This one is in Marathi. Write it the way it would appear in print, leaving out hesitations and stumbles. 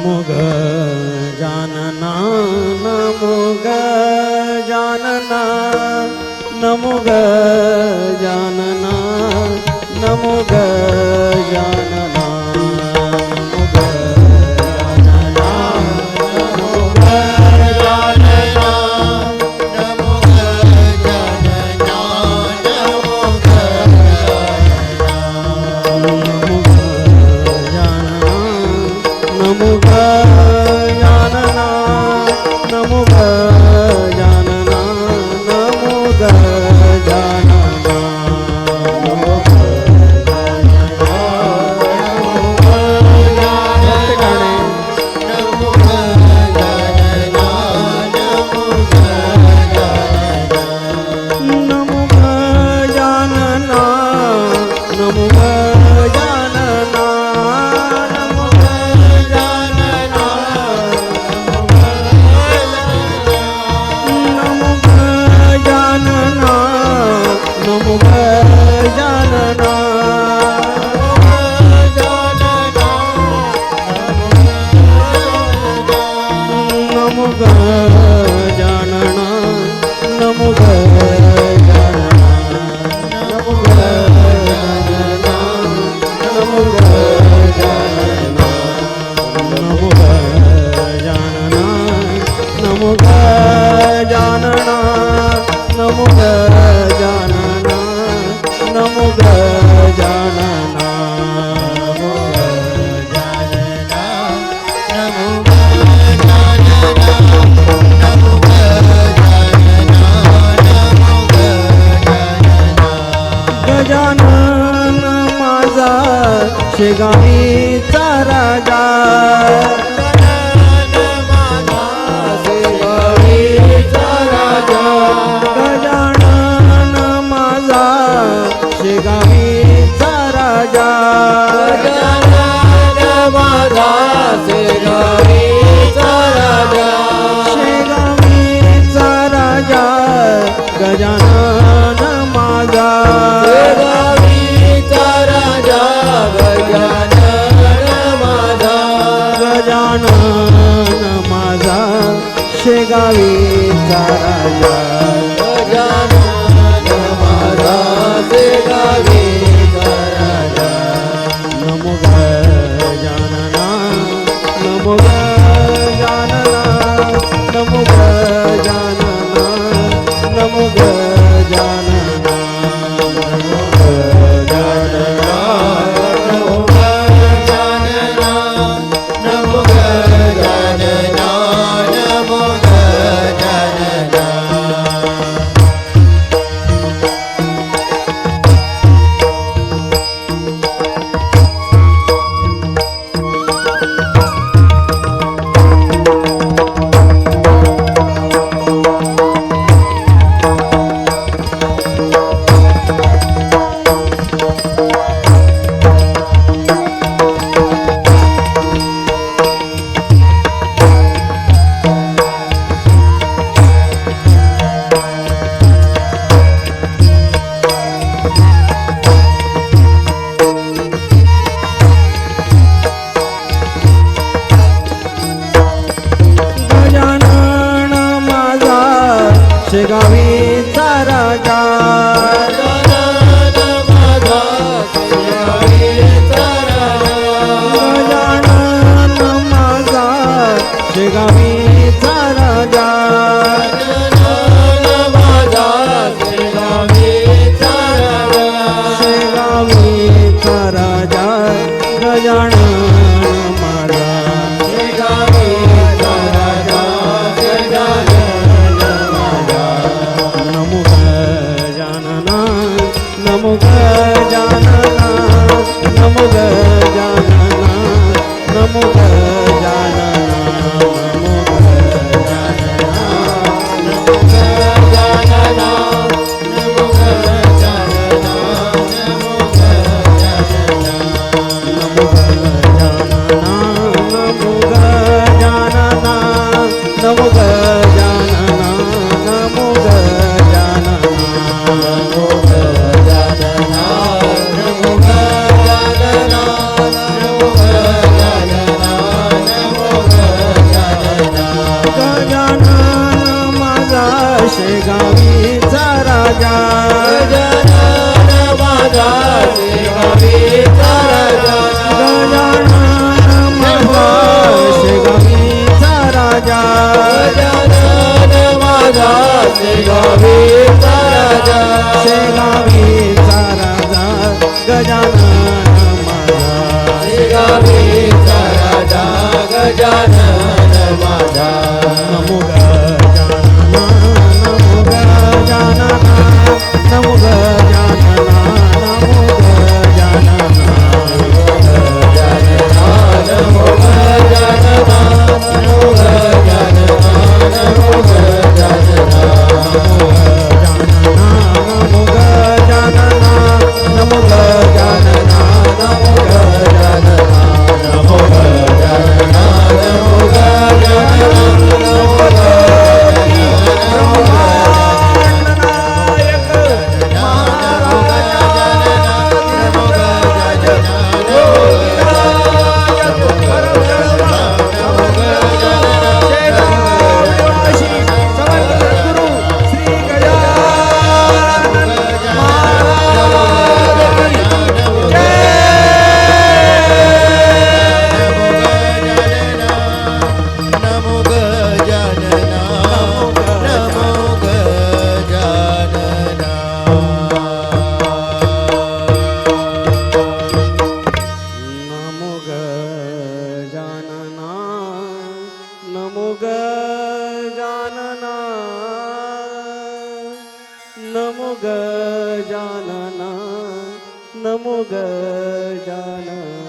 नमो गजानना नमो गजानना नमो गजानना नमो गजानना गजानन माझा शेगावीचा राजा गजानन माझा शेगावीचा राजा शेगावीचा राजा गजानन माझा गजानन माझा शेगावीचा राजा गजानन माझा शेगावीचा राजा नमो गजानना नमो गजानना नमो गजानना नमो गजानना शेगावीचा राजा गजानन माझा शेगावीचा राजा शेगावीचा राजा गजानन माझा नमो गजानना नमो गजानना नमो गजानना नमो गजानना नमो गजानना नमो गजानना नमो गजानना नमो गजानना नमो गजानना नमो गजानना नमो गजानना नमो गजानना गजानन माझा नमो गजानना नमो गजानना नमो गजानना नमो गजानना नमो गजानना नमो गजानना नमो गजानना नमो गजानना नमो गजानना नमो गजानना नमो गजानना नमो गजानना नमो नमो गजानना नमो गजानना